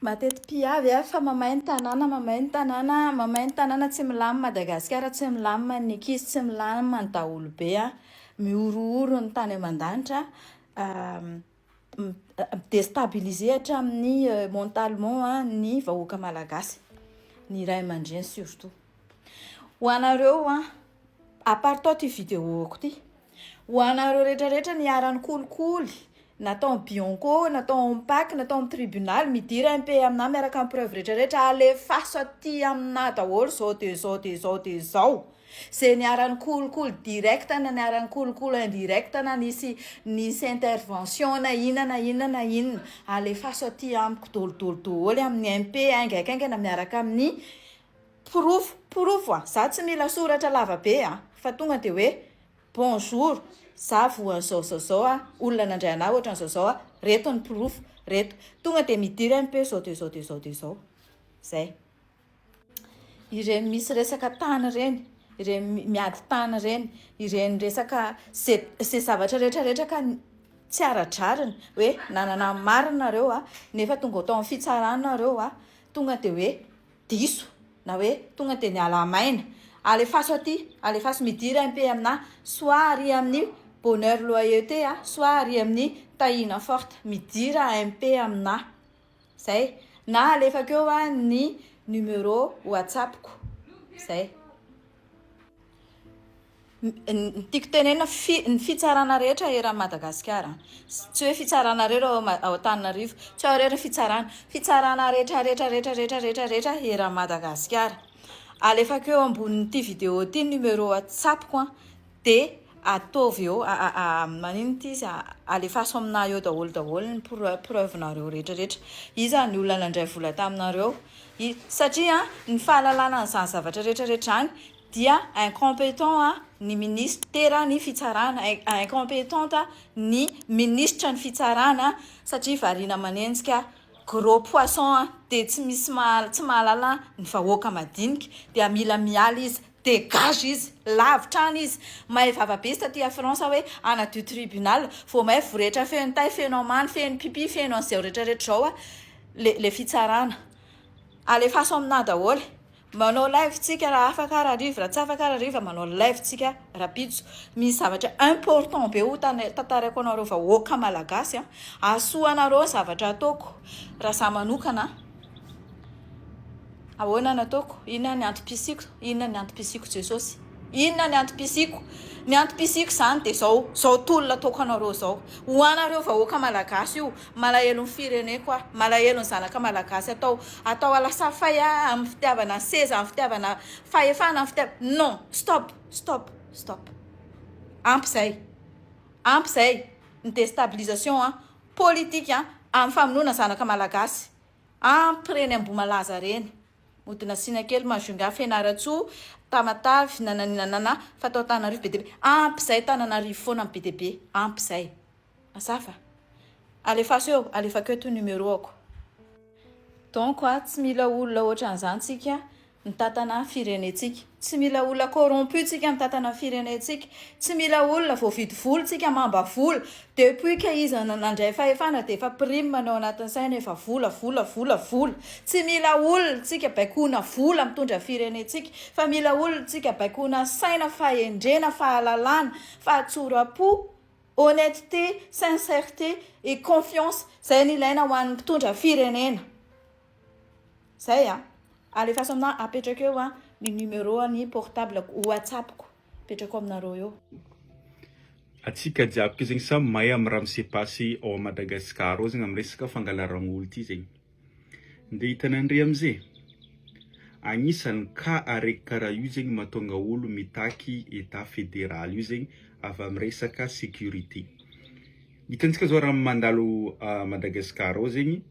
Matety mpiavy fa mamay ny tanàna tsy milamy Madagasikara tsy milamy ny ankizy tsy milamy ny daholo be miorooro ny tany aman-danitra déstabiliser hatramin'ny mentalement ny vahoaka malagasy ny ray aman-dreny surtout ho anareo à part toi ty vidéoko ty ho anareo rehetrarehetra niarany kolikoly natao Bianco, natao Paky, natao tribunal, midira MP amina miaraka amin'ny preuve rehetrarehetra alefaso aty amina daholo zao dia zao dia zao dia zao. Zay niarany kolikoly direct na niarany kolikoly indirect na nisy intervention na inona alefaso aty amiko daholo amin'ny MP aingaikaingana miaraka amin'ny proof za tsy mila soratra lava be fa tonga dia hoe bonjour za voa zao olona nandray anahy ohatran'izao reto ny proof reto tonga dia midira MP zao dia zao zay ireny misy resaka tany reny ireny miady tany reny ireny resaka se zavatra rehetrarehetra ka tsy ara-drariny hoe nanana marina nareo nefa tonga tao amin'ny fitsarana nareo tonga dia hoe diso na hoe tonga dia niala maina alefaso midira MP amina soit ary amin'ny bonheur loyauté soit ary amin'ny tahina forte midira MP amina zay na alefako eo ny numéro WhatsAppko zay tiako tenena ny fitsarana rehetra eran'ny Madagasikara tsy hoe fitsarana rehetra ao Antananarivo tsy ao rehetra fitsarana rehetra eran'ny Madagasikara alefako eo ambonin'ity vidéo ty numéro WhatsAppko dia ataovy eo manino ty izy alefaso amina eo daholo ny preuve nareo rehetrarehetra iza ny olona nandray vola taminareo satria ny fahalalana n'izany zavatra rehetrarehetra any dia incompétent ny ministera ny fitsarana incompétente ny ministra ny fitsarana satria variana manenjika gros poisson dia tsy mahalala ny vahoaka madinika dia mila miala izy dégage izy lavitra any izy mahay vava-besta ty a France hoe anadio tribunal vao mahay voretra feno tay feno amany feno pipi feno an'izay rehetrarehetra zao le fitsarana alefaso amina daholo manao live tsika raha afaka ariva raha tsy afaka ariva manao live tsika rapitso misy zavatra important be ho tantarako anareo vahoaka malagasy asoanareo zavatra ataoko raha za manokana ahoana nataoko inona ny antom-pisiko Jesosy inona ny antom-pisiko zany dia zao tolona ataoko anareo zao ho anareo vahoaka malagasy io malahelo ny fireneko malahelo ny zanaka malagasy atao alasa fay amin'ny fitiavana seza amin'ny fitiavana fahefana amin'ny fitiavana non stop ampy zay ny déstabilisation politique amin'ny famonoana zanaka malagasy ampy reny ambomalaza reny modina sina kely mazonga Fianaratsoa Tamatavy nanana fatao Antananarivo BDB ampy zay Antananarivo foana amin'ny BDB ampy zay asafa alefako eo to numéro ako donc tsy mila olona ohatran'izany tsika mitantana firenetsika tsy mila olona corrompu tsika mitantana firenetsika tsy mila olona voavidy vola tsika mamba vola depuis que izy nandray fahefana dia efa prime manao anatin'ny saina efa vola tsy mila olona tsika baikoina vola mitondra firenetsika fa mila olona tsika baikoina saina fahendrena fahalalana fahatsoram-po honnêteté sincérité et confiance zay ny ilaina ho an'ny mpitondra firenena zay alefaso amina apetraka eo ny numéro ny portable WhatsAppko apetrako aminareo eo atsika jiaby ke zegny samy mahay amin'ny raha misepasy ao Madagasikara ao zegny amin'ny resaka fangalarana olo ty zegny dia hitanandre amizay agnisan'ny ka araiky karaha io zegny mahatonga olo mitaky état fédéral io zegny avy amin'ny resaka sécurité hitantsika zao raha mandalo Madagasikara ao zegny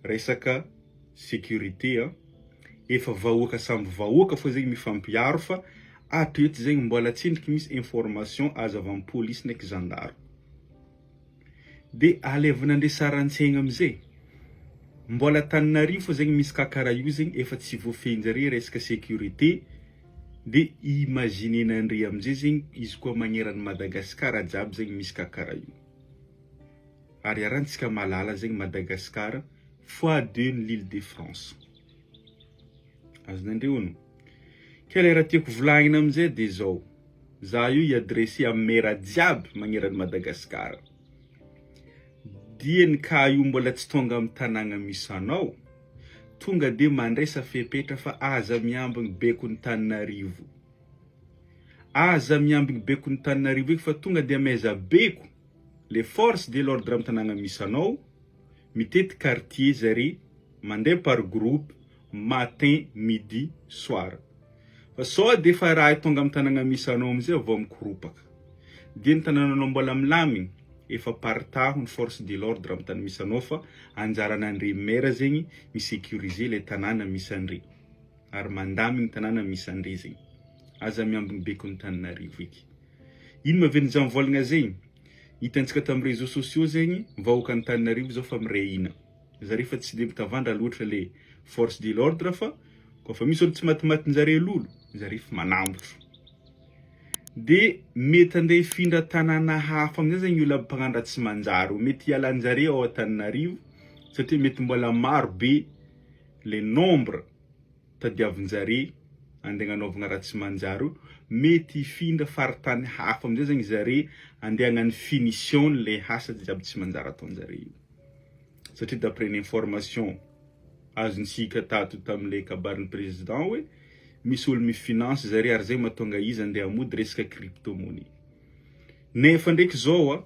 resaka sécurité efa vahoaka samby vahoaka fo zegny mifampiaro fa atreto zegny mbola tsendriky misy information azo avy amin'ny police ndraiky gendarme dia alevina andre saran-tsaigna amizay mbola Antananarivo fo zegny misy kakaraha io zegny efa tsy voafehinjare resaka sécurité dia imaginenandre amizay zegny izy koa magneran'ny Madagasikara jiaby zegny misy kakaraha io ary arantsika malala zegny Madagasikara fois 2 l'île de France. Azonandreono. Ke le raha tiako volagnina amizay de zao. Za io i-adressé amin'ny mera jiaby magneran'i Madagasikara. Dieny ka io mbola tsy tonga amin'ny tanàgna misy anao, tonga de mandresa fepetra fa aza miambigny bekon'ny Tananarivo. Aza miambigny bekon'ny Tananarivo eky fa tonga de amaiza beko les forces de l'ordre amin'ny tanàgna misy anao, mitety quartier zare, mandeha par groupe, matin, midi, soir. Fa sao de fa raha tonga amin'ny tanàgna misy anao amizay vao mikoropaka. De ny tanànanao mbola milamigny, efa partaho ny force de l'ordre amin'ny tany misy anao fa anjaran'andre maire zegny misécuriser le tanàna misy andre. Ary mandamigny tanàna misy andre zegny. Aza miambigny bekon'ny Tananarivo eky. Ino mahavelony za mivolagna zegny? Hitantsika tamin'ny réseaux sociaux zegny, vahoaka ny Tananarivo zao fa mirehina. Zare fa tsy de mitavandra loatra le force de l'ordre fa kofa misy olo tsy matimatin-jare lolo, zare fa manambotro. De mety andeha hifindra tanàna hafa amizay zegny olo mpagnano raha tsy manjary, mety hialan'jare ao Tananarivo satria mety mbola maro be le nombre tadiavin'jare andeha hanaovagna raha tsy manjary, mety hifindra faritany hafa amizay zegny zare andeha hagnano finition le asa jiaby tsy manjary ataon'jare io. Satria d'après une information azontsika tato tamin'le kabarin'ny président hoe misy olo mifinance zare ary zay mahatonga izy andeha hamody resaka crypto-monnaie. Nefa ndraiky zao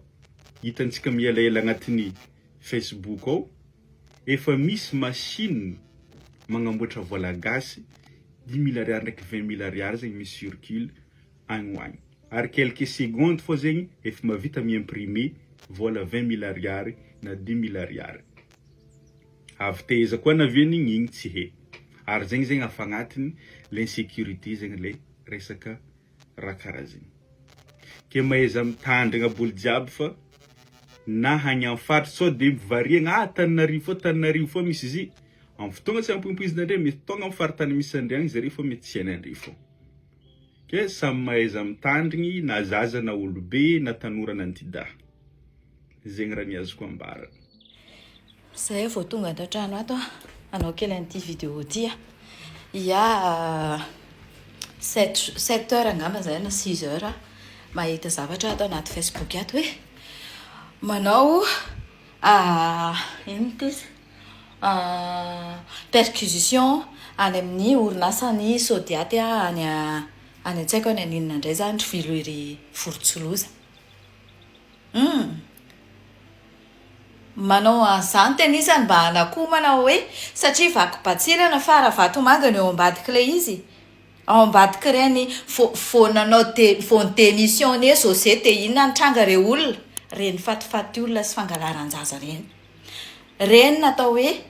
hitantsika mielaela agnatin'ny Facebook ao, efa misy machine magnamboatra vola gasy 10 000 ariary ndraiky 20 000 ariary zegny misy circule agny ho agny. Ary quelques secondes fô zegny efa mavita mi-imprimer vola 20 000 ariary na 10 000 ariary. Avy teza koa navian'igny igny tsy he. Ary zegny zegny afa agnatiny l'insécurité zegny le resaka raha karaha zegny. Ke mahaiza mitandrigna bolo jiaby fa na hagny amin'ny faritra sao de mivariagna Tananarivo fô misy izy. Amin'ny fotoagna tsy ampompoizin'andre mety tonga amin'ny faritany misy andre agny zare fô mety tsy hain'andre fô. Ke samy mahaiza mitandrigny na zaza na olobe na tanora na antidaha. Zegny raha ny azoko ambara. Zay vao tonga an-trano ato anao kely an'ity vidéo ty ia 7 heures angamba zay na 6 heures mahita zavatra ato anaty Facebook ato hoe manao ino ty perquisition any amin'ny orinasany Sodiaty any an-tsaiko any aninona indray zany filoiry Foronsoloza. Manao an'izany tenisany mba hanakomana hoe satria vaky-batsirana fa raha vatomanga eo ambadiky le izy ao ambadiky reny vao nanao vao démissionné société inona nitranga re olona reny fatifaty olona sy fangalaran-jaza reny natao hoe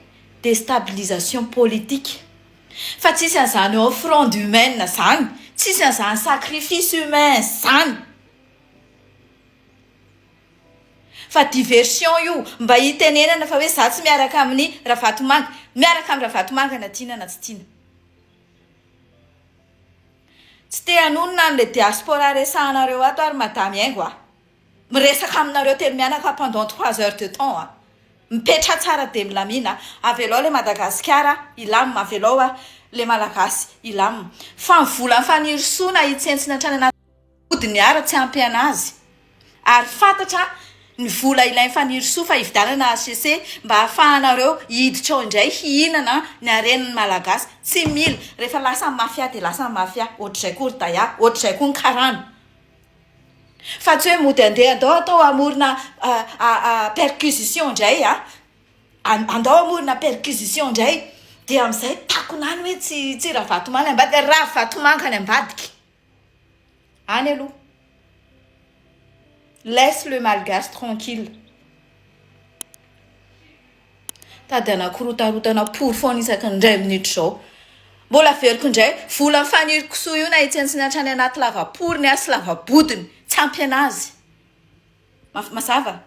déstabilisation politique fa tsisy an'izany eo front humaine zany, tsisy an'izany sacrifice humain zany fa diversion io mba hitenenana fa hoe za tsy miaraka amin'ny Ravatomanga, miaraka amin'ny Ravatomanga na tiana na tsy tiana. Tsy te hanonona le diaspora resahanareo ato ary madame Aingo miresaka aminareo telo mianaka pendant 3 heures de temps mipetra tsara de milamina avy alao le Madagasikara ilamina, avy alao le Malagasy ilamina fa vola fanirisoana hitsentsina hatrany anaty odiny ara tsy ampy anazy ary fantatra ny vola ilainy fanirisoa fa hividanana HCC mba hahafahanareo hiditra ao indray hihinana ny aren'ny Malagasy tsy mila rehefa lasa mafia de lasa mafia ohatr'izay koa ry Daya, ohatr'izay koa ny Karano fa tsy hoe mody andeha andao atao amorona perquisition indray andao amorona perquisition indray dia amin'izay takonany hoe tsy Ravatomanga ambadiky, Ravatomanga ny ambadiky any aloha. Laisse le malgache tranquille. Tady anakorotarotana pory foana isaky ny 2 minitra zao. Mbola veriko indray vola faniriko soa io na hitsentsina hatrany anaty lavaporiny sy lavabodiny tsy ampy anazy. Mazava?